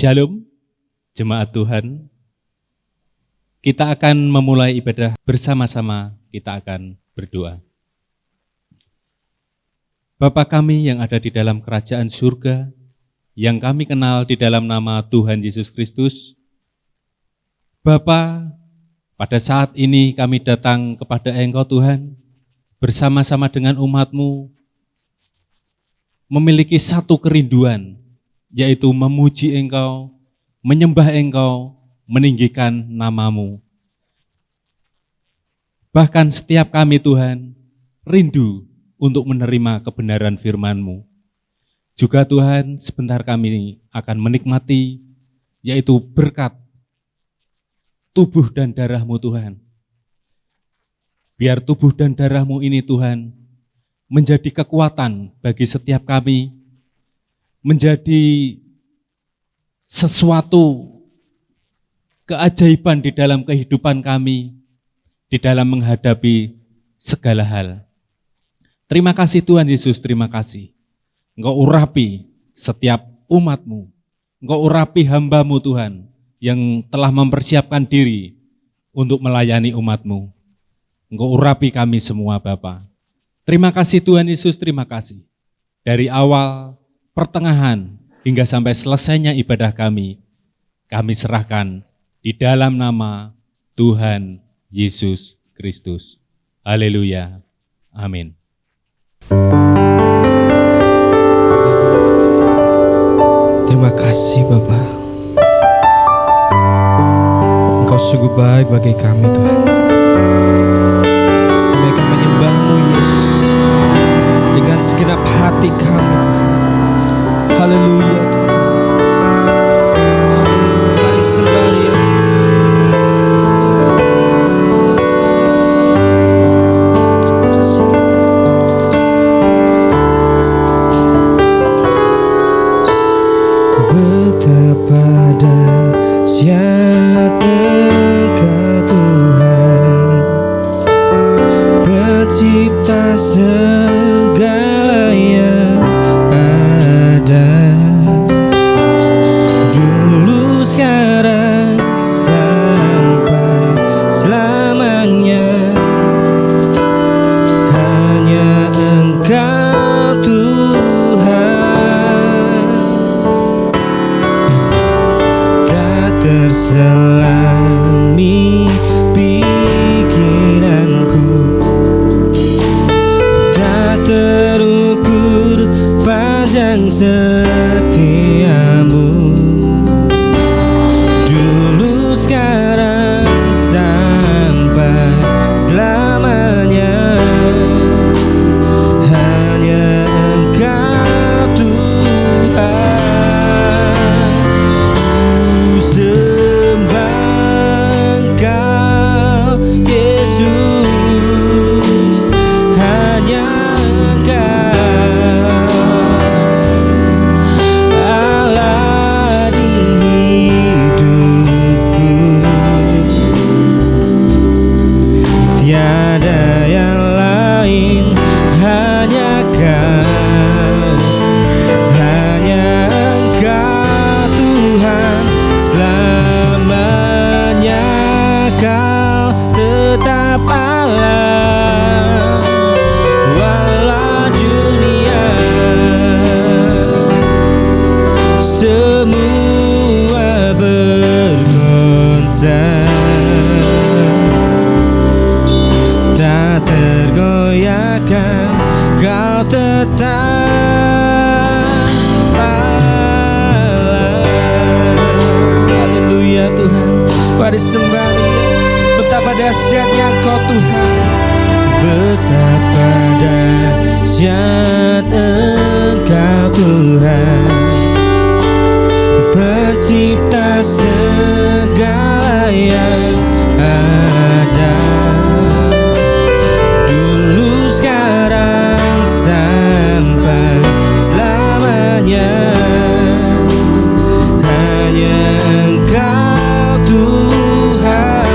Shalom, jemaat Tuhan. Kita akan memulai ibadah bersama-sama, kita akan berdoa. Bapa kami yang ada di dalam kerajaan surga, yang kami kenal di dalam nama Tuhan Yesus Kristus. Bapa, pada saat ini kami datang kepada Engkau Tuhan, bersama-sama dengan umat-Mu, memiliki satu kerinduan, yaitu memuji Engkau, menyembah Engkau, meninggikan nama-Mu. Bahkan setiap kami Tuhan, rindu untuk menerima kebenaran firman-Mu. Juga Tuhan, sebentar kami akan menikmati, yaitu berkat tubuh dan darah-Mu Tuhan. Biar tubuh dan darah-Mu ini Tuhan, menjadi kekuatan bagi setiap kami, menjadi sesuatu keajaiban di dalam kehidupan kami, di dalam menghadapi segala hal. Terima kasih Tuhan Yesus, terima kasih. Engkau urapi setiap umat-Mu, Engkau urapi hamba-Mu Tuhan, yang telah mempersiapkan diri untuk melayani umat-Mu. Engkau urapi kami semua Bapa. Terima kasih Tuhan Yesus, terima kasih. Dari awal, pertengahan, hingga sampai selesainya ibadah kami serahkan di dalam nama Tuhan Yesus Kristus. Haleluya. Amin. Terima kasih Bapa. Engkau sungguh baik bagi kami Tuhan. Kami akan menyembah-Mu Yesus dengan segenap hati kami Tuhan. Haleluya Tuhan. Haleluya. Mari sembah Dia. Terima kasih Tuhan. Betapa dahsyat Engkau Tuhan, pencipta segala yang ada, dulu sekarang sampai selamanya. Hanya Engkau Tuhan, tak terselami pikiranku, tak terukur panjang setiamu, dulu sekarang sampai selamanya. Hanya Engkau Tuhan, ku sembah Engkau Yesus, hanya Engkau Allah di hidupku, tiada yang lain, hanya Kau, hanya Engkau Tuhan, selamanya Kau tetap Allah. Walau dunia semua bergoncang, tak tergoyahkan, Kau tetap Allah. Haleluya Tuhan. Mari sembah Dia. Betapa dahsyatnya Engkau Tuhan, betapa dahsyat Engkau Tuhan, pencipta segala yang ada, dulu sekarang sampai selamanya. Hanya Engkau Tuhan,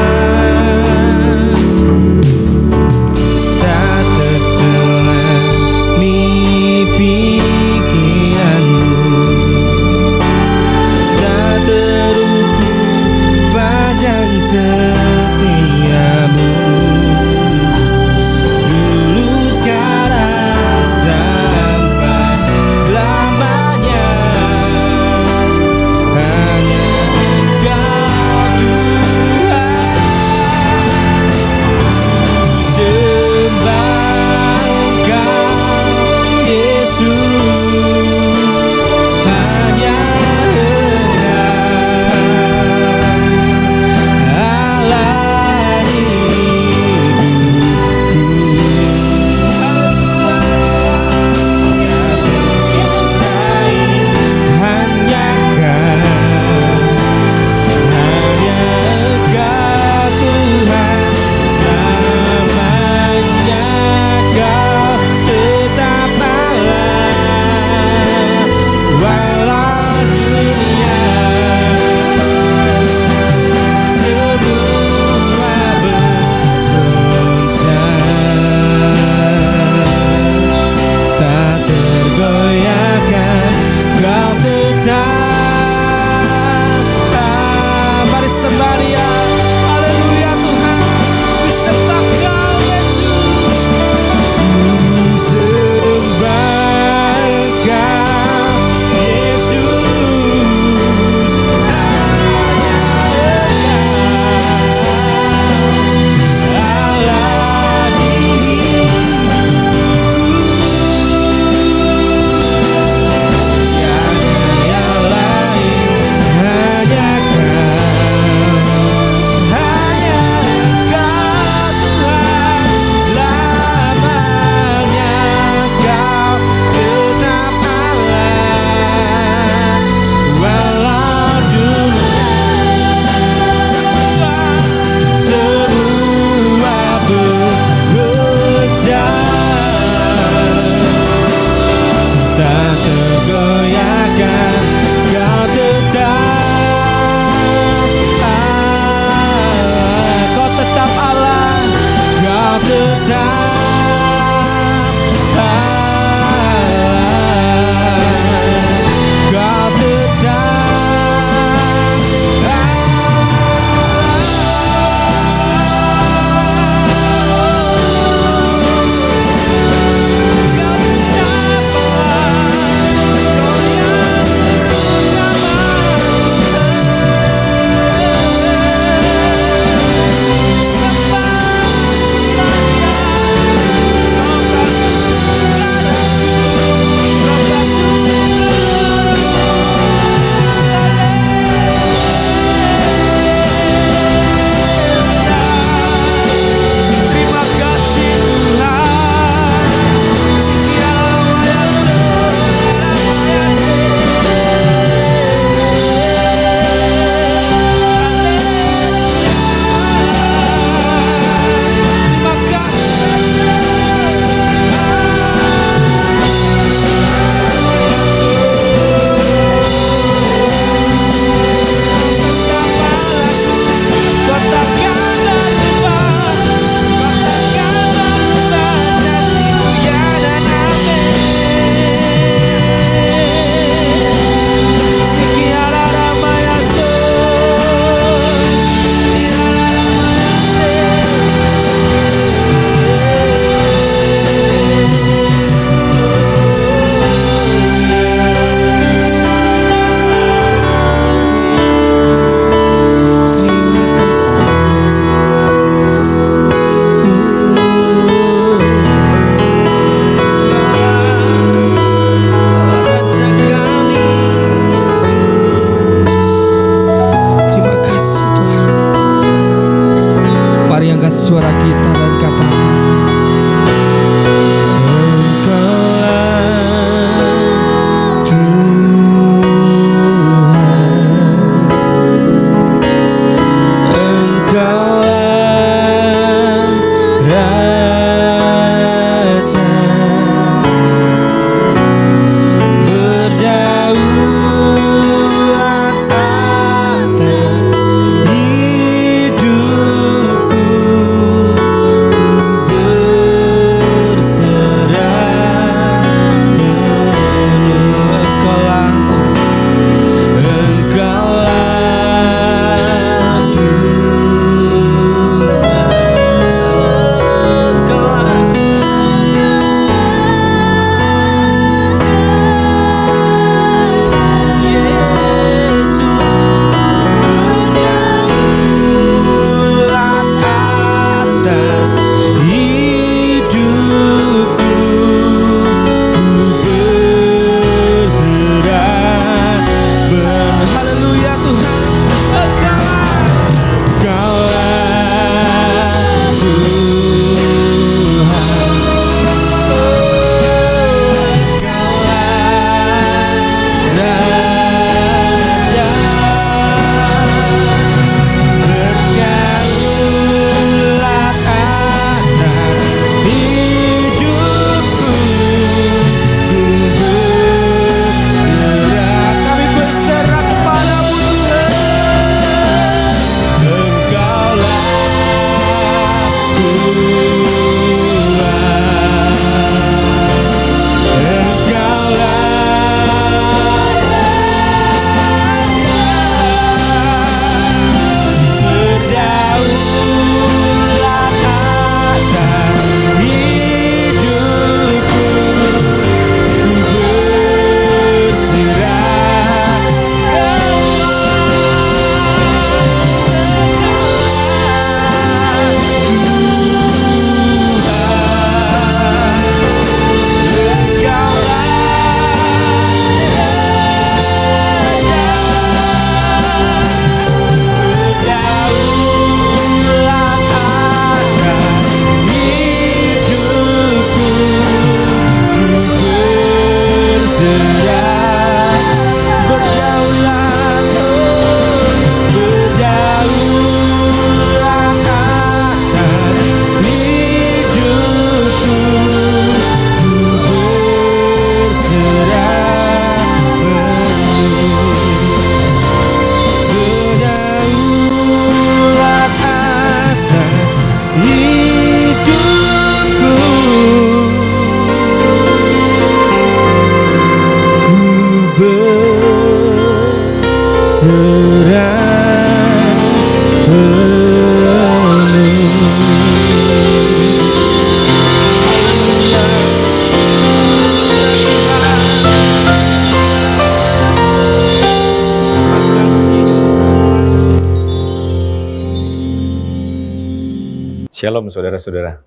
Shalom saudara-saudara.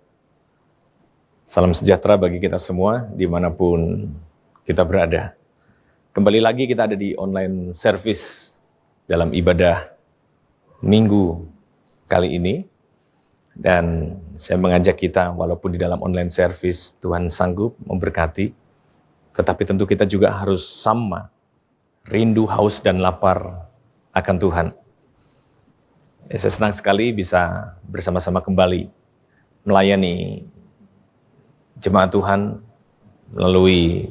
Salam sejahtera bagi kita semua dimanapun kita berada. Kembali lagi kita ada di online service dalam ibadah minggu kali ini. Dan saya mengajak kita walaupun di dalam online service Tuhan sanggup memberkati. Tetapi tentu kita juga harus sama rindu, haus, dan lapar akan Tuhan. Saya senang sekali bisa bersama-sama kembali melayani jemaat Tuhan melalui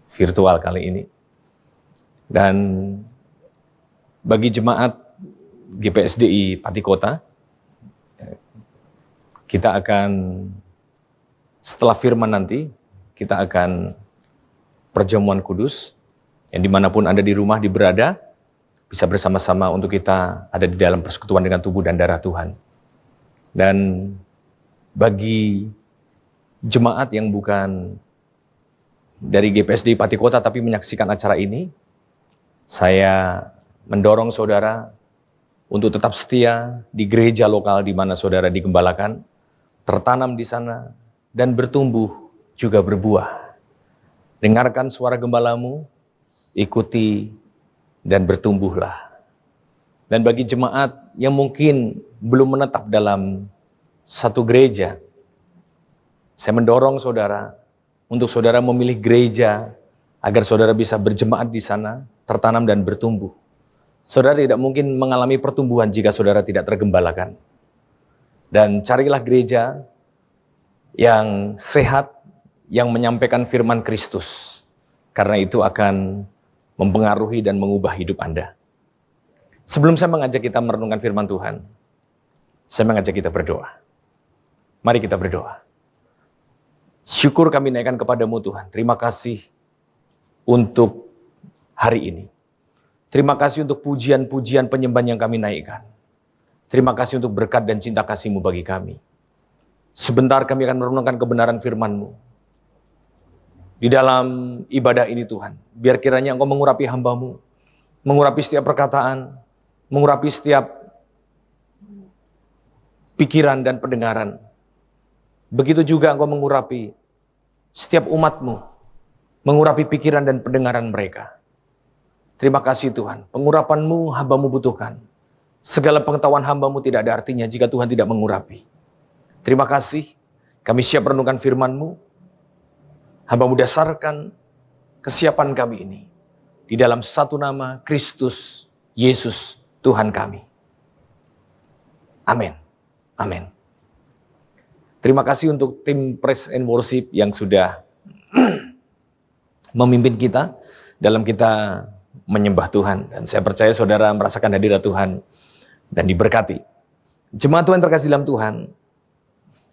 virtual kali ini. Dan bagi jemaat GPSDI Pati Kota, kita akan setelah firman nanti, kita akan perjamuan kudus, yang dimanapun Anda di rumah berada, bisa bersama-sama untuk kita ada di dalam persekutuan dengan tubuh dan darah Tuhan. Dan bagi jemaat yang bukan dari GPSD Pati Kota tapi menyaksikan acara ini, saya mendorong saudara untuk tetap setia di gereja lokal di mana saudara digembalakan, tertanam di sana, dan bertumbuh juga berbuah. Dengarkan suara gembalamu, ikuti dan bertumbuhlah. Dan bagi jemaat yang mungkin belum menetap dalam satu gereja, saya mendorong saudara untuk saudara memilih gereja agar saudara bisa berjemaat di sana, tertanam dan bertumbuh. Saudara tidak mungkin mengalami pertumbuhan jika saudara tidak tergembalakan. Dan carilah gereja yang sehat, yang menyampaikan firman Kristus. Karena itu akan mempengaruhi dan mengubah hidup Anda. Sebelum saya mengajak kita merenungkan firman Tuhan, saya mengajak kita berdoa. Mari kita berdoa. Syukur kami naikkan kepadamu Tuhan. Terima kasih untuk hari ini. Terima kasih untuk pujian-pujian penyembahan yang kami naikkan. Terima kasih untuk berkat dan cinta kasih-Mu bagi kami. Sebentar kami akan merenungkan kebenaran firman-Mu. Di dalam ibadah ini Tuhan, biar kiranya Engkau mengurapi hamba-Mu, mengurapi setiap perkataan, mengurapi setiap pikiran dan pendengaran. Begitu juga Engkau mengurapi setiap umat-Mu, mengurapi pikiran dan pendengaran mereka. Terima kasih Tuhan, pengurapan-Mu hamba-Mu butuhkan. Segala pengetahuan hamba-Mu tidak ada artinya jika Tuhan tidak mengurapi. Terima kasih, kami siap merenungkan firman-Mu. Hamba-Mu dasarkan kesiapan kami ini di dalam satu nama Kristus Yesus Tuhan kami. Amin. Amin. Terima kasih untuk tim Praise and Worship yang sudah memimpin kita dalam kita menyembah Tuhan. Dan saya percaya saudara merasakan hadirat Tuhan dan diberkati. Jemaat Tuhan terkasih dalam Tuhan,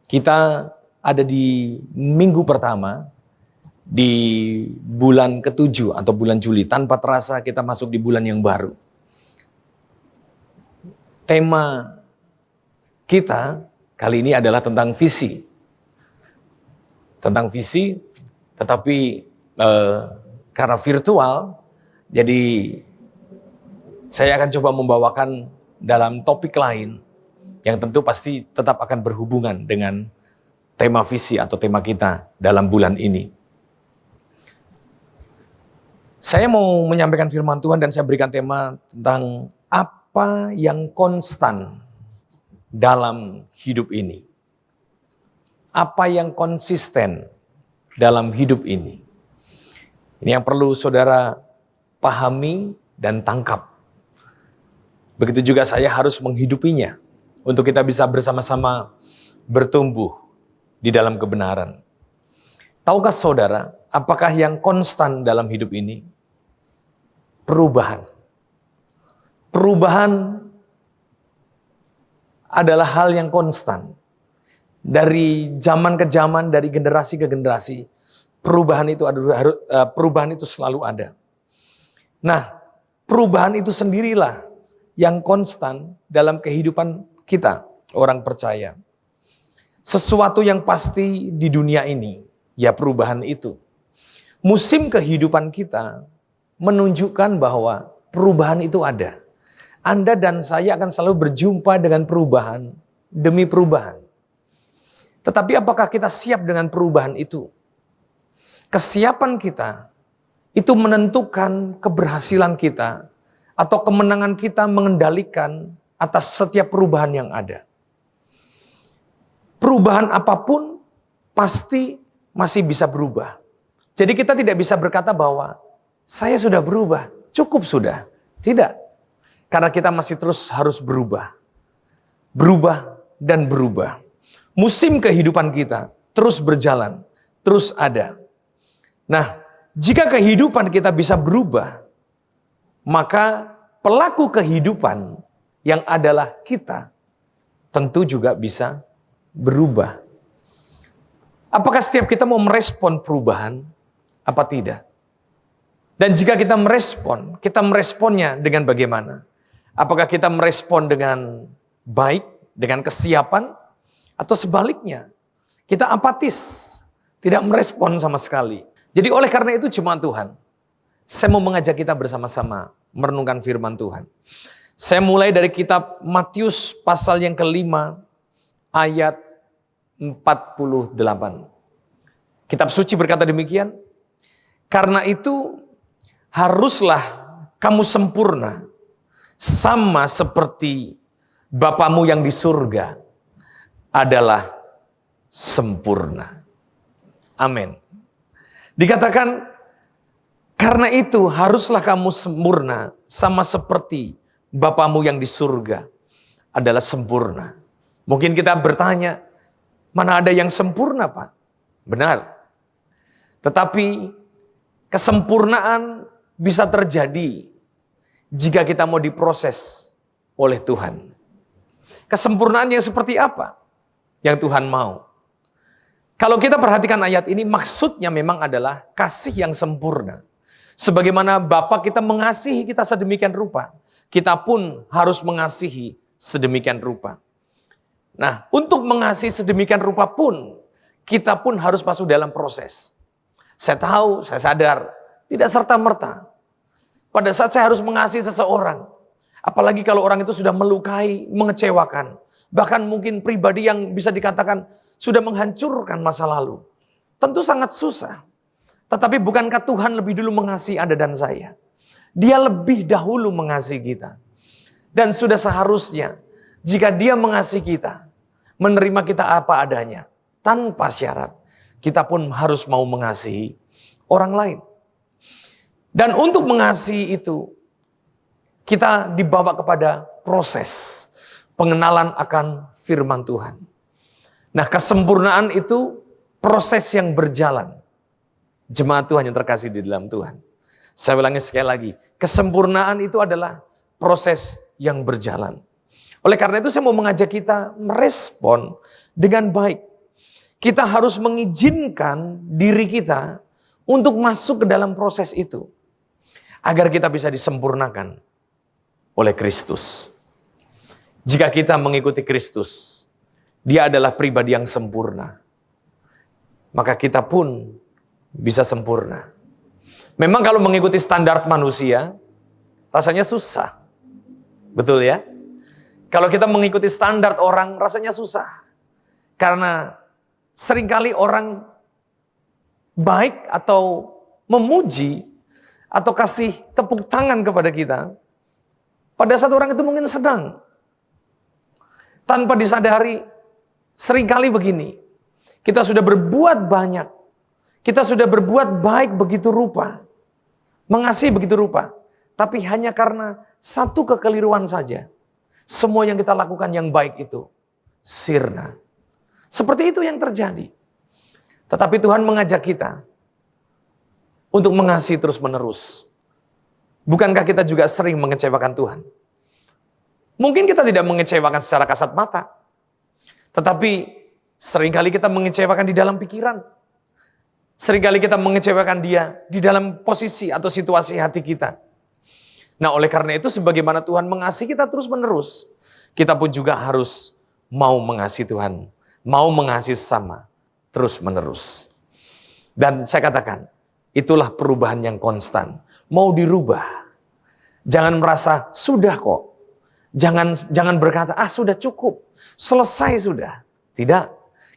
kita ada di minggu pertama di bulan ke-7 atau bulan Juli. Tanpa terasa kita masuk di bulan yang baru. Tema kita kali ini adalah tentang visi. Tentang visi, tetapi karena virtual, jadi saya akan coba membawakan dalam topik lain yang tentu pasti tetap akan berhubungan dengan tema visi atau tema kita dalam bulan ini. Saya mau menyampaikan firman Tuhan dan saya berikan tema tentang apa yang konstan dalam hidup ini. Apa yang konsisten dalam hidup ini. Ini yang perlu saudara pahami dan tangkap. Begitu juga saya harus menghidupinya untuk kita bisa bersama-sama bertumbuh di dalam kebenaran. Tahukah saudara, apakah yang konstan dalam hidup ini? Perubahan. Perubahan adalah hal yang konstan. Dari zaman ke zaman, dari generasi ke generasi, perubahan itu selalu ada. Nah, perubahan itu sendirilah yang konstan dalam kehidupan kita, orang percaya. Sesuatu yang pasti di dunia ini, ya perubahan itu. Musim kehidupan kita menunjukkan bahwa perubahan itu ada. Anda dan saya akan selalu berjumpa dengan perubahan demi perubahan. Tetapi apakah kita siap dengan perubahan itu? Kesiapan kita itu menentukan keberhasilan kita atau kemenangan kita mengendalikan atas setiap perubahan yang ada. Perubahan apapun pasti masih bisa berubah. Jadi kita tidak bisa berkata bahwa saya sudah berubah, cukup sudah. Tidak. Karena kita masih terus harus berubah. Berubah dan berubah. Musim kehidupan kita terus berjalan, terus ada. Nah, jika kehidupan kita bisa berubah, maka pelaku kehidupan yang adalah kita tentu juga bisa berubah. Apakah setiap kita mau merespon perubahan? Apa tidak? Dan jika kita meresponnya dengan bagaimana? Apakah kita merespon dengan baik, dengan kesiapan? Atau sebaliknya, kita apatis, tidak merespon sama sekali. Jadi oleh karena itu jemaat Tuhan, saya mau mengajak kita bersama-sama merenungkan firman Tuhan. Saya mulai dari kitab Matius pasal yang ke-5 ayat 48. Kitab suci berkata demikian, karena itu haruslah kamu sempurna, sama seperti Bapamu yang di surga adalah sempurna. Amin. Dikatakan, karena itu haruslah kamu sempurna, sama seperti Bapamu yang di surga adalah sempurna. Mungkin kita bertanya, mana ada yang sempurna, Pak? Benar. Tetapi kesempurnaan bisa terjadi jika kita mau diproses oleh Tuhan. Kesempurnaan yang seperti apa yang Tuhan mau? Kalau kita perhatikan ayat ini, maksudnya memang adalah kasih yang sempurna. Sebagaimana Bapa kita mengasihi kita sedemikian rupa, kita pun harus mengasihi sedemikian rupa. Nah, untuk mengasihi sedemikian rupa pun, kita pun harus masuk dalam proses. Saya tahu, saya sadar, tidak serta-merta. Pada saat saya harus mengasihi seseorang, apalagi kalau orang itu sudah melukai, mengecewakan, bahkan mungkin pribadi yang bisa dikatakan sudah menghancurkan masa lalu. Tentu sangat susah. Tetapi bukankah Tuhan lebih dulu mengasihi Anda dan saya? Dia lebih dahulu mengasihi kita. Dan sudah seharusnya jika Dia mengasihi kita, menerima kita apa adanya, tanpa syarat, kita pun harus mau mengasihi orang lain. Dan untuk mengasihi itu, kita dibawa kepada proses pengenalan akan firman Tuhan. Nah, kesempurnaan itu proses yang berjalan. Jemaat Tuhan yang terkasih di dalam Tuhan. Saya ulangi sekali lagi, kesempurnaan itu adalah proses yang berjalan. Oleh karena itu saya mau mengajak kita merespon dengan baik. Kita harus mengizinkan diri kita untuk masuk ke dalam proses itu. Agar kita bisa disempurnakan oleh Kristus. Jika kita mengikuti Kristus, Dia adalah pribadi yang sempurna. Maka kita pun bisa sempurna. Memang kalau mengikuti standar manusia, rasanya susah. Betul ya? Kalau kita mengikuti standar orang, rasanya susah. Karena seringkali orang baik atau memuji, atau kasih tepuk tangan kepada kita, pada saat orang itu mungkin sedang. Tanpa disadari, seringkali begini, kita sudah berbuat banyak, kita sudah berbuat baik begitu rupa, mengasihi begitu rupa, tapi hanya karena satu kekeliruan saja, semua yang kita lakukan yang baik itu sirna. Seperti itu yang terjadi. Tetapi Tuhan mengajak kita untuk mengasihi terus menerus. Bukankah kita juga sering mengecewakan Tuhan? Mungkin kita tidak mengecewakan secara kasat mata, tetapi seringkali kita mengecewakan di dalam pikiran. Seringkali kita mengecewakan Dia di dalam posisi atau situasi hati kita. Nah, oleh karena itu sebagaimana Tuhan mengasihi kita terus menerus, kita pun juga harus mau mengasihi Tuhan, mau mengasihi sesama terus menerus. Dan saya katakan, itulah perubahan yang konstan. Mau dirubah. Jangan merasa sudah kok. Jangan berkata, sudah cukup, selesai sudah. Tidak.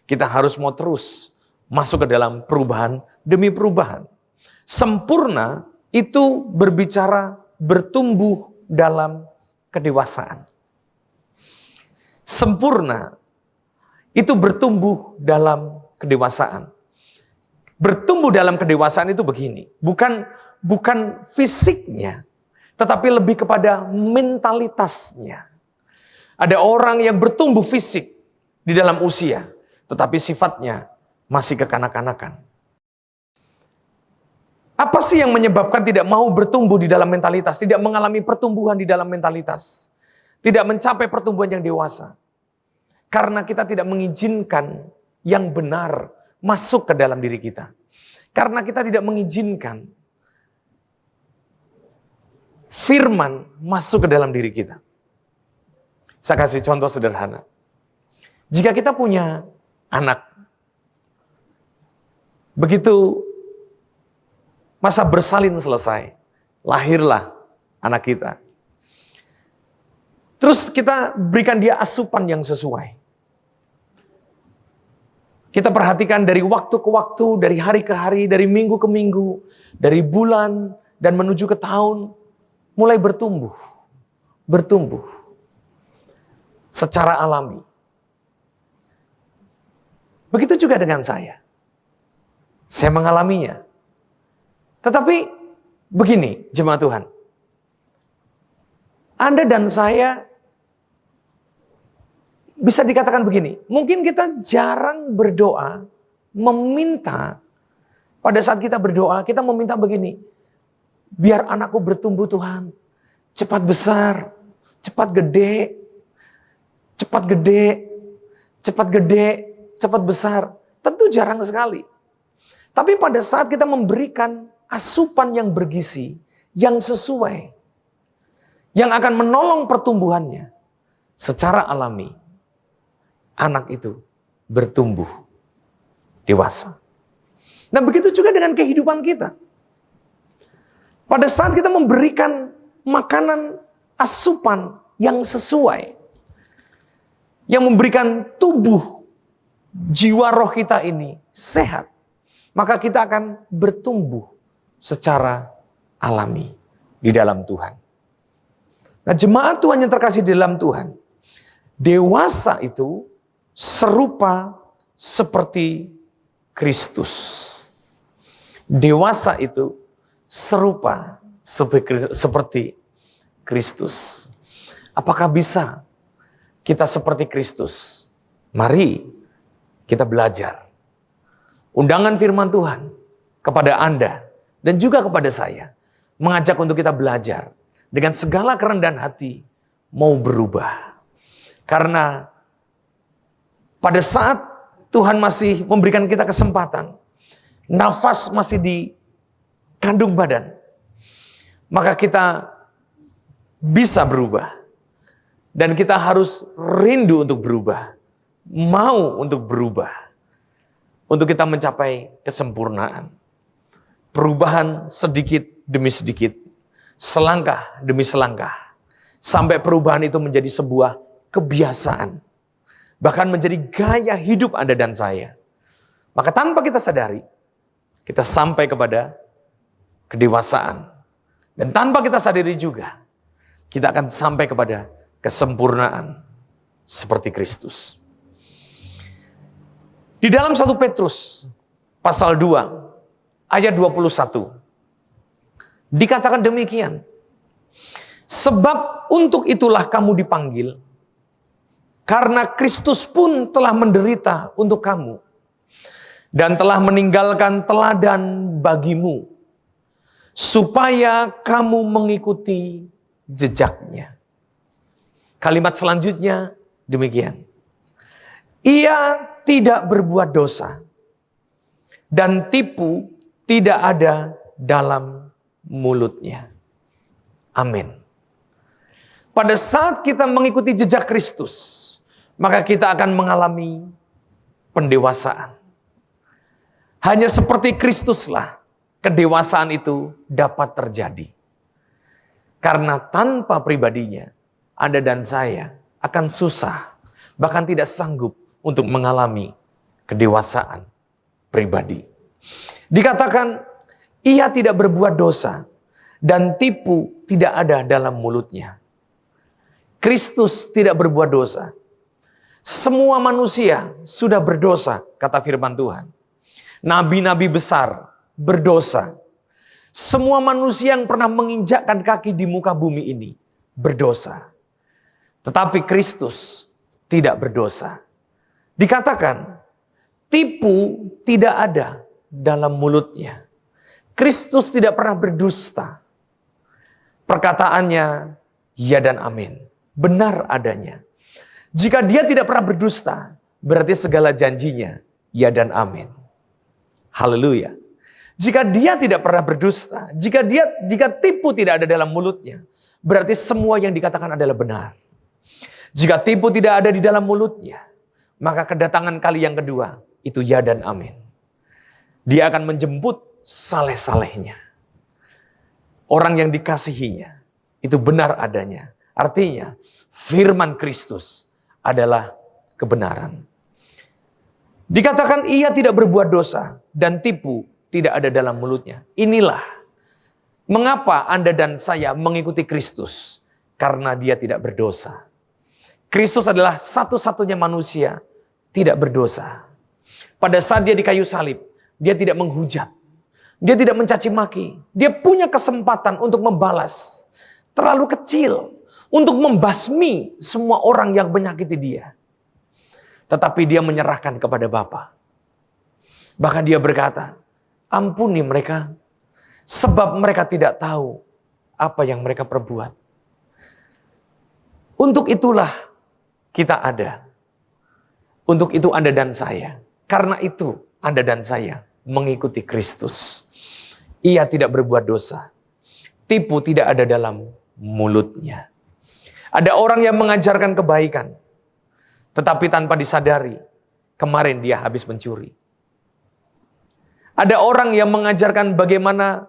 Kita harus mau terus masuk ke dalam perubahan demi perubahan. Sempurna itu berbicara bertumbuh dalam kedewasaan. Sempurna itu bertumbuh dalam kedewasaan. Bertumbuh dalam kedewasaan itu begini, bukan fisiknya, tetapi lebih kepada mentalitasnya. Ada orang yang bertumbuh fisik di dalam usia, tetapi sifatnya masih kekanak-kanakan. Apa sih yang menyebabkan tidak mau bertumbuh di dalam mentalitas, tidak mengalami pertumbuhan di dalam mentalitas, tidak mencapai pertumbuhan yang dewasa? Karena kita tidak mengizinkan yang benar masuk ke dalam diri kita. Karena kita tidak mengizinkan firman masuk ke dalam diri kita. Saya kasih contoh sederhana. Jika kita punya anak, begitu masa bersalin selesai, lahirlah anak kita. Terus kita berikan dia asupan yang sesuai. Kita perhatikan dari waktu ke waktu, dari hari ke hari, dari minggu ke minggu, dari bulan dan menuju ke tahun, mulai bertumbuh. Bertumbuh. Secara alami. Begitu juga dengan saya. Saya mengalaminya. Tetapi begini, jemaat Tuhan. Anda dan saya bisa dikatakan begini, mungkin kita jarang berdoa, meminta, pada saat kita berdoa, kita meminta begini, biar anakku bertumbuh Tuhan, cepat besar, cepat gede, cepat gede, cepat gede, cepat besar. Tentu jarang sekali. Tapi pada saat kita memberikan asupan yang bergizi, yang sesuai, yang akan menolong pertumbuhannya, secara alami, anak itu bertumbuh dewasa. Nah begitu juga dengan kehidupan kita. Pada saat kita memberikan makanan asupan yang sesuai, yang memberikan tubuh, jiwa roh kita ini sehat, maka kita akan bertumbuh secara alami di dalam Tuhan. Nah jemaat Tuhan yang terkasih di dalam Tuhan, dewasa itu serupa seperti Kristus. Dewasa itu serupa seperti Kristus. Apakah bisa kita seperti Kristus? Mari kita belajar. Undangan firman Tuhan kepada Anda dan juga kepada saya mengajak untuk kita belajar dengan segala kerendahan hati mau berubah. Karena pada saat Tuhan masih memberikan kita kesempatan, nafas masih di kandung badan, maka kita bisa berubah. Dan kita harus rindu untuk berubah, mau untuk berubah, untuk kita mencapai kesempurnaan. Perubahan sedikit demi sedikit, selangkah demi selangkah, sampai perubahan itu menjadi sebuah kebiasaan. Bahkan menjadi gaya hidup Anda dan saya. Maka tanpa kita sadari, kita sampai kepada kedewasaan. Dan tanpa kita sadari juga, kita akan sampai kepada kesempurnaan seperti Kristus. Di dalam 1 Petrus pasal 2 ayat 21 dikatakan demikian. Sebab untuk itulah kamu dipanggil, karena Kristus pun telah menderita untuk kamu dan telah meninggalkan teladan bagimu, supaya kamu mengikuti jejaknya. Kalimat selanjutnya demikian. Ia tidak berbuat dosa dan tipu tidak ada dalam mulutnya. Amin. Pada saat kita mengikuti jejak Kristus, maka kita akan mengalami pendewasaan. Hanya seperti Kristuslah kedewasaan itu dapat terjadi. Karena tanpa pribadinya, Anda dan saya akan susah, bahkan tidak sanggup untuk mengalami kedewasaan pribadi. Dikatakan, ia tidak berbuat dosa dan tipu tidak ada dalam mulutnya. Kristus tidak berbuat dosa. Semua manusia sudah berdosa, kata firman Tuhan. Nabi-nabi besar berdosa. Semua manusia yang pernah menginjakkan kaki di muka bumi ini berdosa. Tetapi Kristus tidak berdosa. Dikatakan, tipu tidak ada dalam mulutnya. Kristus tidak pernah berdusta. Perkataannya ya dan amin. Benar adanya. Jika dia tidak pernah berdusta, berarti segala janjinya ya dan amin. Haleluya. Jika dia tidak pernah berdusta, jika tipu tidak ada dalam mulutnya, berarti semua yang dikatakan adalah benar. Jika tipu tidak ada di dalam mulutnya, maka kedatangan kali yang kedua itu ya dan amin. Dia akan menjemput saleh-salehnya. Orang yang dikasihinya itu benar adanya. Artinya firman Kristus adalah kebenaran. Dikatakan ia tidak berbuat dosa dan tipu tidak ada dalam mulutnya. Inilah mengapa Anda dan saya mengikuti Kristus. Karena dia tidak berdosa. Kristus adalah satu-satunya manusia tidak berdosa. Pada saat dia di kayu salib, dia tidak menghujat. Dia tidak mencaci maki. Dia punya kesempatan untuk membalas. Terlalu kecil untuk membasmi semua orang yang menyakiti dia. Tetapi dia menyerahkan kepada Bapa. Bahkan dia berkata, ampuni mereka, sebab mereka tidak tahu apa yang mereka perbuat. Untuk itulah kita ada. Untuk itu Anda dan saya. Karena itu Anda dan saya mengikuti Kristus. Ia tidak berbuat dosa. Tipu tidak ada dalam mulutnya. Ada orang yang mengajarkan kebaikan, tetapi tanpa disadari, kemarin dia habis mencuri. Ada orang yang mengajarkan bagaimana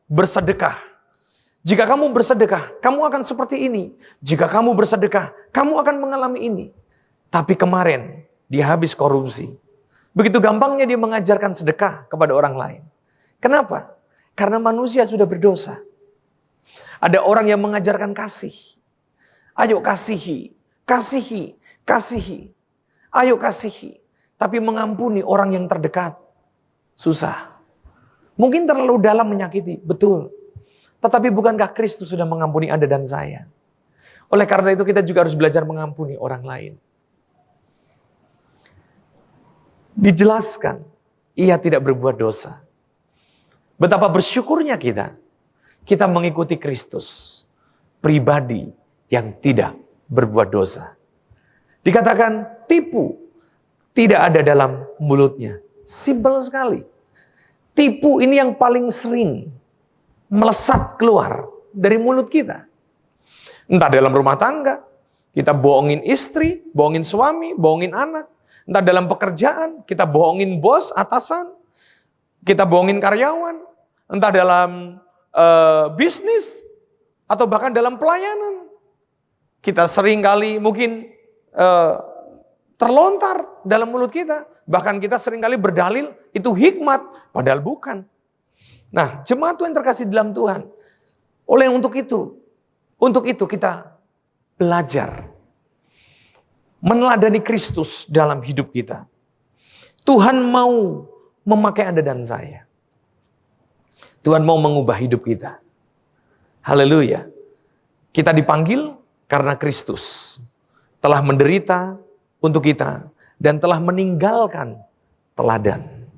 bersedekah. Jika kamu bersedekah, kamu akan seperti ini. Jika kamu bersedekah, kamu akan mengalami ini. Tapi kemarin, dia habis korupsi. Begitu gampangnya dia mengajarkan sedekah kepada orang lain. Kenapa? Karena manusia sudah berdosa. Ada orang yang mengajarkan kasih. Ayo kasihi, kasihi, kasihi. Ayo kasihi. Tapi mengampuni orang yang terdekat. Susah. Mungkin terlalu dalam menyakiti, betul. Tetapi bukankah Kristus sudah mengampuni Anda dan saya? Oleh karena itu kita juga harus belajar mengampuni orang lain. Dijelaskan, ia tidak berbuat dosa. Betapa bersyukurnya kita mengikuti Kristus, pribadi yang tidak berbuat dosa. Dikatakan tipu tidak ada dalam mulutnya. Simpel sekali. Tipu ini yang paling sering melesat keluar dari mulut kita. Entah dalam rumah tangga, kita bohongin istri, bohongin suami, bohongin anak. Entah dalam pekerjaan, kita bohongin bos, atasan. Kita bohongin karyawan. Entah dalam bisnis, atau bahkan dalam pelayanan. Kita sering kali mungkin terlontar dalam mulut kita. Bahkan kita seringkali berdalil itu hikmat, padahal bukan. Nah, jemaat Tuhan terkasih dalam Tuhan. Untuk itu kita belajar meneladani Kristus dalam hidup kita. Tuhan mau memakai Anda dan saya. Tuhan mau mengubah hidup kita. Haleluya. Kita dipanggil karena Kristus telah menderita untuk kita dan telah meninggalkan teladan.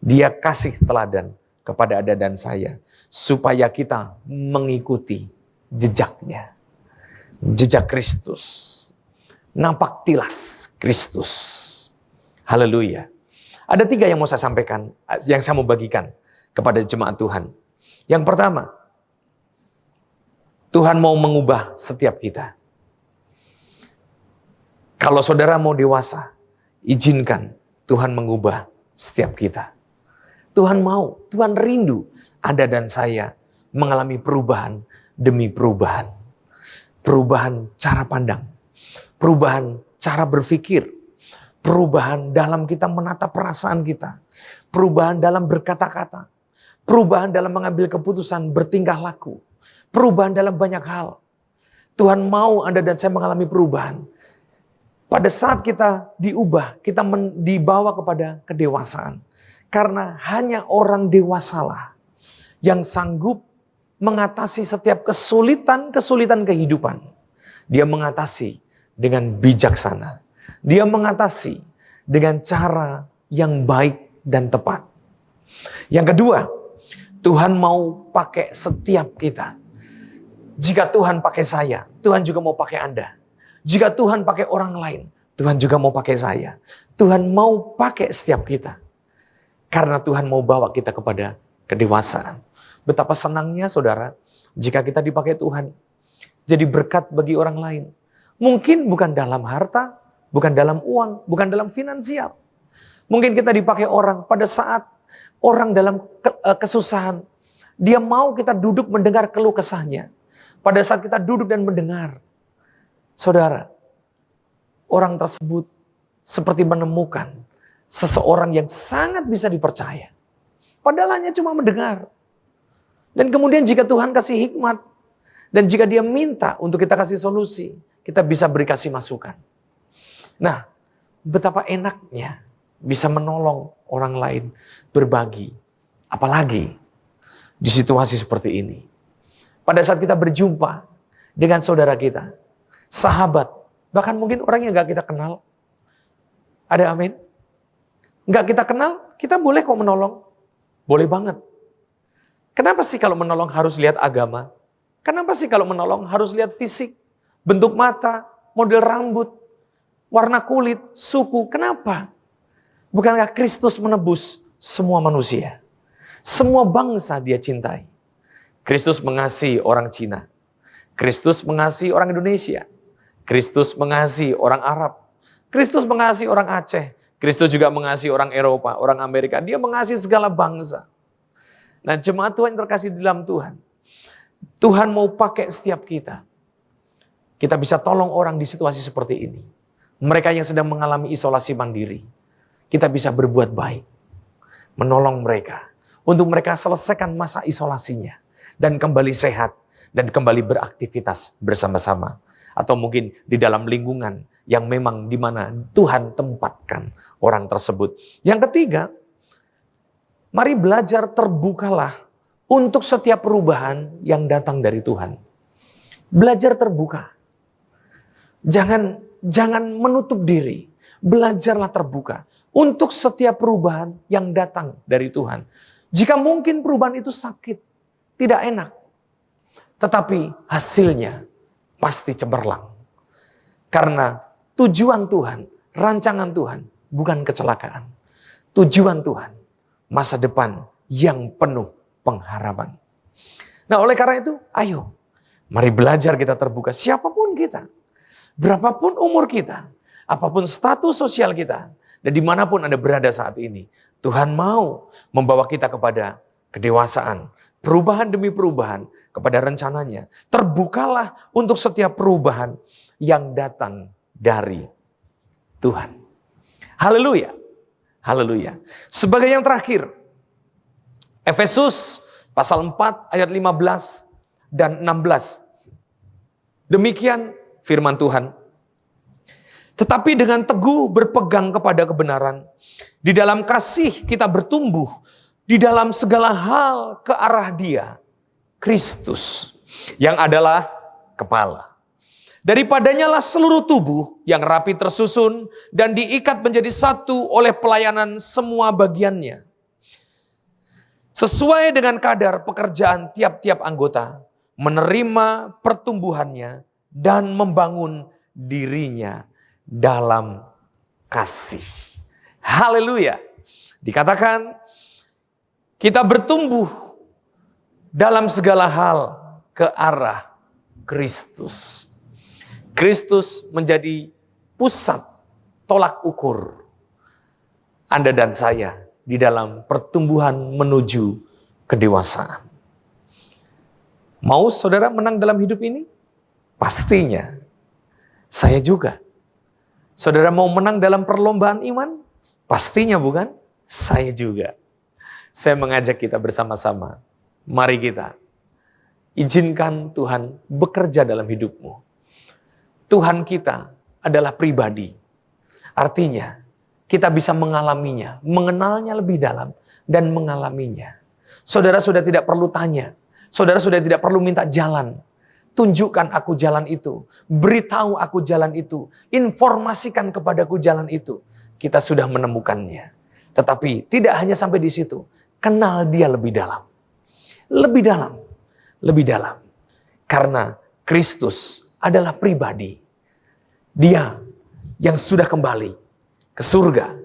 Dia kasih teladan kepada Anda dan saya supaya kita mengikuti jejaknya. Jejak Kristus. Nampak tilas Kristus. Haleluya. Ada 3 yang mau saya sampaikan, yang saya mau bagikan kepada jemaat Tuhan. Yang pertama, Tuhan mau mengubah setiap kita. Kalau saudara mau dewasa, izinkan Tuhan mengubah setiap kita. Tuhan mau, Tuhan rindu Anda dan saya mengalami perubahan demi perubahan. Perubahan cara pandang, perubahan cara berpikir, perubahan dalam kita menatap perasaan kita, perubahan dalam berkata-kata, perubahan dalam mengambil keputusan, bertingkah laku, perubahan dalam banyak hal. Tuhan mau Anda dan saya mengalami perubahan. Pada saat kita diubah, kita dibawa kepada kedewasaan. Karena hanya orang dewasalah yang sanggup mengatasi setiap kesulitan kehidupan. Dia mengatasi dengan bijaksana. Dia mengatasi dengan cara yang baik dan tepat. Yang kedua, Tuhan mau pakai setiap kita. Jika Tuhan pakai saya, Tuhan juga mau pakai Anda. Jika Tuhan pakai orang lain, Tuhan juga mau pakai saya. Tuhan mau pakai setiap kita. Karena Tuhan mau bawa kita kepada kedewasaan. Betapa senangnya saudara, jika kita dipakai Tuhan. Jadi berkat bagi orang lain. Mungkin bukan dalam harta, bukan dalam uang, bukan dalam finansial. Mungkin kita dipakai orang pada saat orang dalam kesusahan. Dia mau kita duduk mendengar keluh kesahnya. Pada saat kita duduk dan mendengar. Saudara, orang tersebut seperti menemukan seseorang yang sangat bisa dipercaya. Padahal hanya cuma mendengar. Dan kemudian jika Tuhan kasih hikmat, dan jika dia minta untuk kita kasih solusi, kita bisa beri kasih masukan. Nah, betapa enaknya bisa menolong orang lain, berbagi. Apalagi di situasi seperti ini. Pada saat kita berjumpa dengan saudara kita, sahabat, bahkan mungkin orang yang gak kita kenal. Ada amin? Gak kita kenal, kita boleh kok menolong. Boleh banget. Kenapa sih kalau menolong harus lihat agama? Kenapa sih kalau menolong harus lihat fisik, bentuk mata, model rambut, warna kulit, suku? Kenapa? Bukankah Kristus menebus semua manusia? Semua bangsa dia cintai. Kristus mengasihi orang Cina. Kristus mengasihi orang Indonesia. Kristus mengasihi orang Arab. Kristus mengasihi orang Aceh. Kristus juga mengasihi orang Eropa, orang Amerika. Dia mengasihi segala bangsa. Nah, jemaat Tuhan yang terkasih di dalam Tuhan. Tuhan mau pakai setiap kita. Kita bisa tolong orang di situasi seperti ini. Mereka yang sedang mengalami isolasi mandiri. Kita bisa berbuat baik. Menolong mereka. Untuk mereka selesaikan masa isolasinya. Dan kembali sehat. Dan kembali beraktivitas bersama-sama. Atau mungkin di dalam lingkungan yang memang di mana Tuhan tempatkan orang tersebut. Yang ketiga, mari belajar terbukalah untuk setiap perubahan yang datang dari Tuhan. Belajar terbuka. Jangan menutup diri. Belajarlah terbuka untuk setiap perubahan yang datang dari Tuhan. Jika mungkin perubahan itu sakit, tidak enak. Tetapi hasilnya pasti cemerlang. Karena tujuan Tuhan, rancangan Tuhan bukan kecelakaan. Tujuan Tuhan, masa depan yang penuh pengharapan. Nah, oleh karena itu, ayo, mari belajar kita terbuka. Siapapun kita, berapapun umur kita, apapun status sosial kita, dan dimanapun Anda berada saat ini, Tuhan mau membawa kita kepada kedewasaan, perubahan demi perubahan, kepada rencananya. Terbukalah untuk setiap perubahan yang datang dari Tuhan. Haleluya. Haleluya. Sebagai yang terakhir, Efesus pasal 4 ayat 15 dan 16. Demikian firman Tuhan. Tetapi dengan teguh berpegang kepada kebenaran, di dalam kasih kita bertumbuh, di dalam segala hal ke arah Dia, Kristus, yang adalah kepala. Daripadanya lah seluruh tubuh yang rapi tersusun dan diikat menjadi satu oleh pelayanan semua bagiannya. Sesuai dengan kadar pekerjaan tiap-tiap anggota, menerima pertumbuhannya dan membangun dirinya dalam kasih. Haleluya. Dikatakan kita bertumbuh dalam segala hal ke arah Kristus. Kristus menjadi pusat tolak ukur Anda dan saya di dalam pertumbuhan menuju kedewasaan. Mau saudara menang dalam hidup ini? Pastinya saya juga. Saudara mau menang dalam perlombaan iman? Pastinya bukan? Saya juga. Saya mengajak kita bersama-sama. Mari kita izinkan Tuhan bekerja dalam hidupmu. Tuhan kita adalah pribadi. Artinya, kita bisa mengalaminya, mengenalnya lebih dalam, dan mengalaminya. Saudara sudah tidak perlu tanya. Saudara sudah tidak perlu minta jalan. Tunjukkan aku jalan itu. Beritahu aku jalan itu. Informasikan kepadaku jalan itu. Kita sudah menemukannya. Tetapi tidak hanya sampai di situ. Kenal dia lebih dalam. Lebih dalam. Lebih dalam. Karena Kristus adalah pribadi. Dia yang sudah kembali ke surga.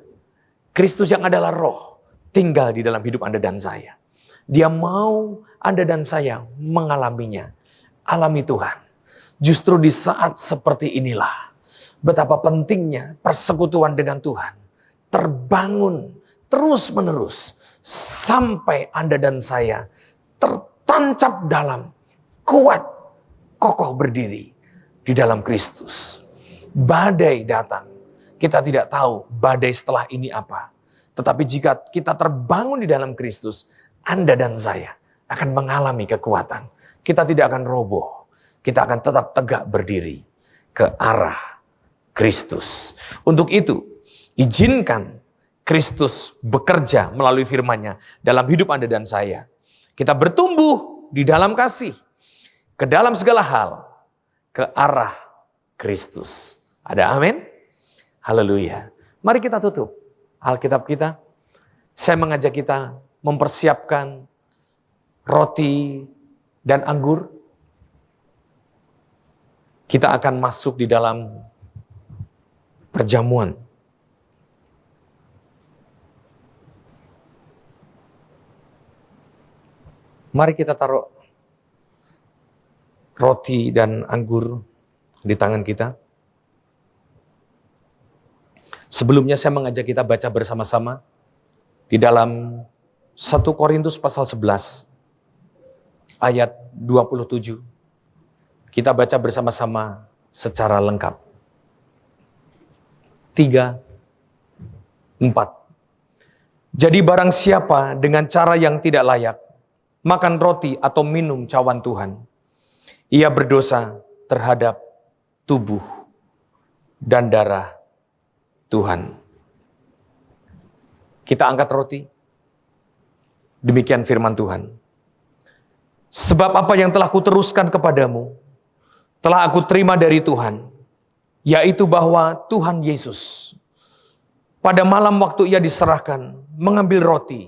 Kristus yang adalah roh tinggal di dalam hidup Anda dan saya. Dia mau Anda dan saya mengalaminya. Alami Tuhan. Justru di saat seperti inilah betapa pentingnya persekutuan dengan Tuhan terbangun terus-menerus sampai Anda dan saya tertancap dalam, kuat, kokoh berdiri di dalam Kristus. Badai datang, kita tidak tahu badai setelah ini apa. Tetapi jika kita terbangun di dalam Kristus, Anda dan saya akan mengalami kekuatan. Kita tidak akan roboh, kita akan tetap tegak berdiri ke arah Kristus. Untuk itu, izinkan Kristus bekerja melalui firman-Nya dalam hidup Anda dan saya. Kita bertumbuh di dalam kasih, ke dalam segala hal, ke arah Kristus. Ada amin? Haleluya. Mari kita tutup Alkitab kita. Saya mengajak kita mempersiapkan roti dan anggur. Kita akan masuk di dalam perjamuan. Mari kita taruh roti dan anggur di tangan kita. Sebelumnya saya mengajak kita baca bersama-sama di dalam 1 Korintus pasal 11 ayat 27. Kita baca bersama-sama secara lengkap. 3, 4. Jadi barang siapa dengan cara yang tidak layak makan roti atau minum cawan Tuhan, ia berdosa terhadap tubuh dan darah Tuhan. Kita angkat roti. Demikian firman Tuhan. Sebab apa yang telah kuteruskan kepadamu, telah aku terima dari Tuhan, yaitu bahwa Tuhan Yesus, pada malam waktu ia diserahkan, mengambil roti,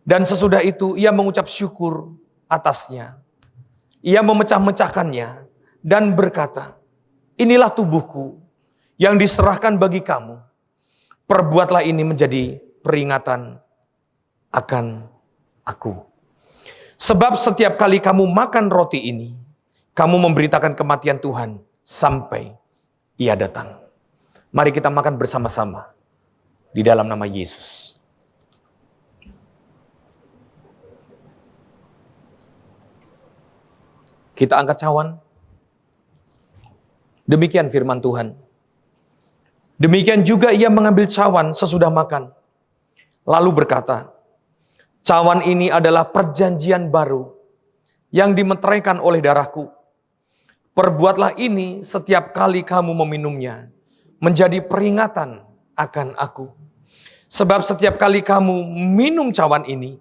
dan sesudah itu ia mengucap syukur atasnya. Ia memecah-mecahkannya dan berkata, inilah tubuhku yang diserahkan bagi kamu. Perbuatlah ini menjadi peringatan akan aku. Sebab setiap kali kamu makan roti ini, kamu memberitakan kematian Tuhan sampai ia datang. Mari kita makan bersama-sama di dalam nama Yesus. Kita angkat cawan. Demikian firman Tuhan. Demikian juga ia mengambil cawan sesudah makan. Lalu berkata, cawan ini adalah perjanjian baru yang dimeteraikan oleh darahku. Perbuatlah ini setiap kali kamu meminumnya, menjadi peringatan akan aku. Sebab setiap kali kamu minum cawan ini,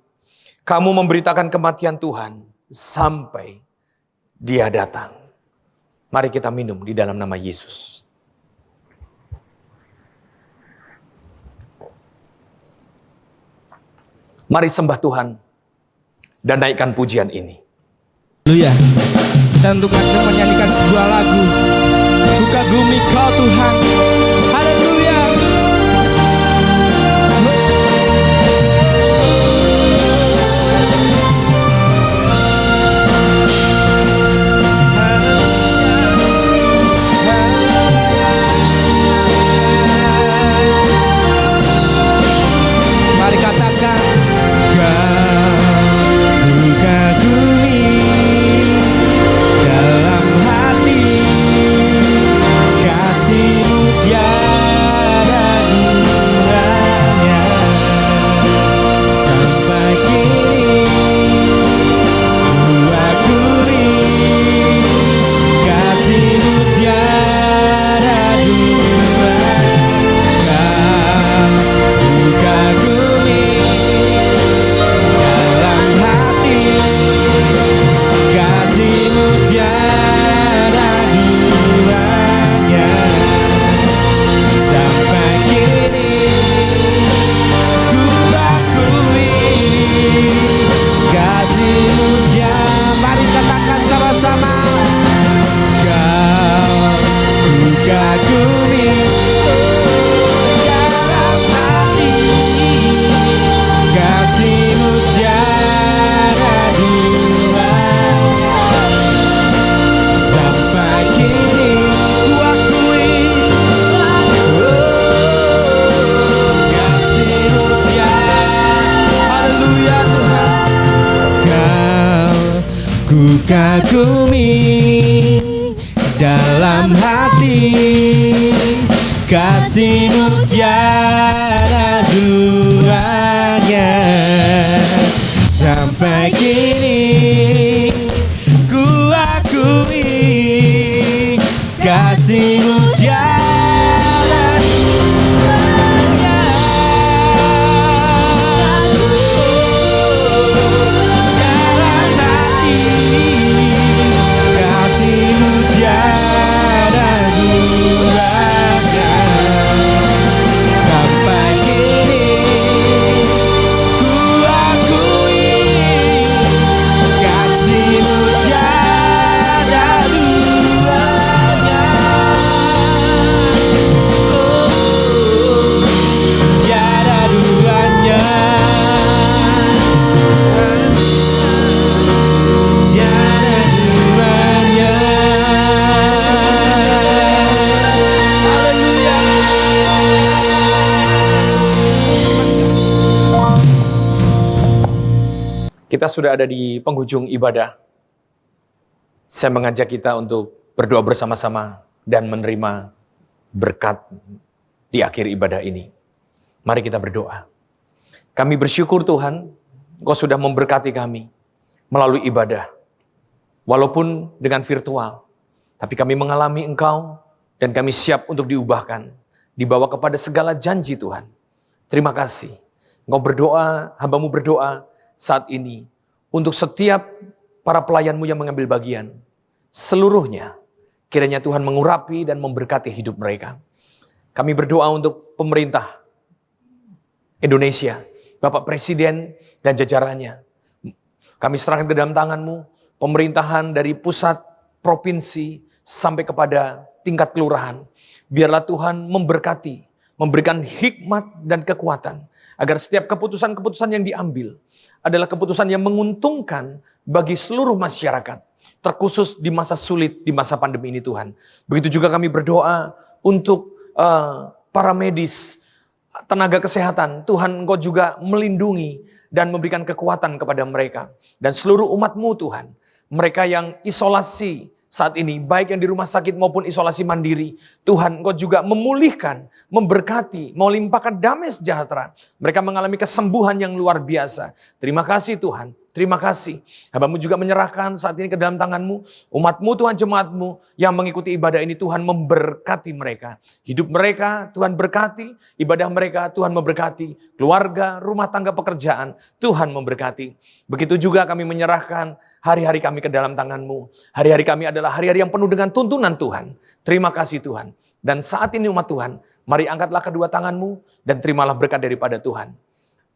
kamu memberitakan kematian Tuhan sampai Dia datang. Mari kita minum di dalam nama Yesus. Mari sembah Tuhan dan naikkan pujian ini. Haleluya. Kita untuk menyanyikan sebuah lagu. Buka bumi Kau Tuhan. Haleluya. Mari katakan, Kau kagumi dalam hati, kasih-Mu ku kagumi dalam hati, kasih-Mu tiada duanya. Sampai kini ku akui, kasih-Mu tiada duanya. Dalam hati, kasih-Mu tiada duanya. Sampai kini ku akui, kasih-Mu tiada duanya. Oh, tiada duanya. Tiada duanya. Haleluya. Kita sudah ada di penghujung ibadah. Saya mengajak kita untuk berdoa bersama-sama dan menerima berkat di akhir ibadah ini. Mari kita berdoa. Kami bersyukur Tuhan, Engkau sudah memberkati kami melalui ibadah. Walaupun dengan virtual, tapi kami mengalami Engkau dan kami siap untuk diubahkan, dibawa kepada segala janji Tuhan. Terima kasih. Engkau berdoa, hamba-Mu berdoa saat ini untuk setiap para pelayan-Mu yang mengambil bagian. Seluruhnya, kiranya Tuhan mengurapi dan memberkati hidup mereka. Kami berdoa untuk pemerintah Indonesia, Bapak Presiden dan jajarannya. Kami serahkan ke dalam tangan-Mu, pemerintahan dari pusat, provinsi, sampai kepada tingkat kelurahan. Biarlah Tuhan memberkati, memberikan hikmat dan kekuatan, agar setiap keputusan-keputusan yang diambil adalah keputusan yang menguntungkan bagi seluruh masyarakat, terkhusus di masa sulit, di masa pandemi ini Tuhan. Begitu juga kami berdoa untuk para medis, tenaga kesehatan. Tuhan, Engkau juga melindungi dan memberikan kekuatan kepada mereka. Dan seluruh umat-Mu Tuhan, mereka yang isolasi saat ini, baik yang di rumah sakit maupun isolasi mandiri. Tuhan, Engkau juga memulihkan, memberkati, melimpahkan damai sejahtera. Mereka mengalami kesembuhan yang luar biasa. Terima kasih Tuhan, terima kasih. Hamba-Mu juga menyerahkan saat ini ke dalam tangan-Mu, umat-Mu Tuhan, jemaat-Mu yang mengikuti ibadah ini. Tuhan memberkati mereka. Hidup mereka Tuhan berkati, ibadah mereka Tuhan memberkati, keluarga, rumah tangga, pekerjaan, Tuhan memberkati. Begitu juga kami menyerahkan hari-hari kami ke dalam tangan-Mu. Hari-hari kami adalah hari-hari yang penuh dengan tuntunan Tuhan. Terima kasih Tuhan. Dan saat ini umat Tuhan, mari angkatlah kedua tangan-Mu dan terimalah berkat daripada Tuhan.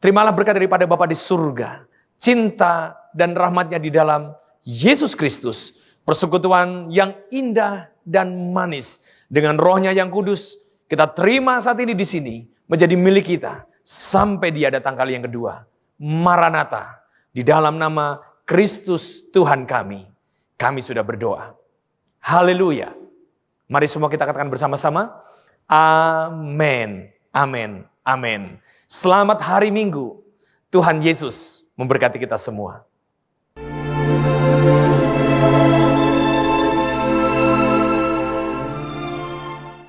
Terimalah berkat daripada Bapa di surga, cinta dan rahmat-Nya di dalam Yesus Kristus, persekutuan yang indah dan manis dengan Roh-Nya yang kudus. Kita terima saat ini di sini menjadi milik kita sampai Dia datang kali yang kedua. Maranatha, di dalam nama Kristus Tuhan kami sudah berdoa. Haleluya. Mari semua kita katakan bersama-sama. Amin. Amin. Amin. Selamat hari Minggu. Tuhan Yesus memberkati kita semua.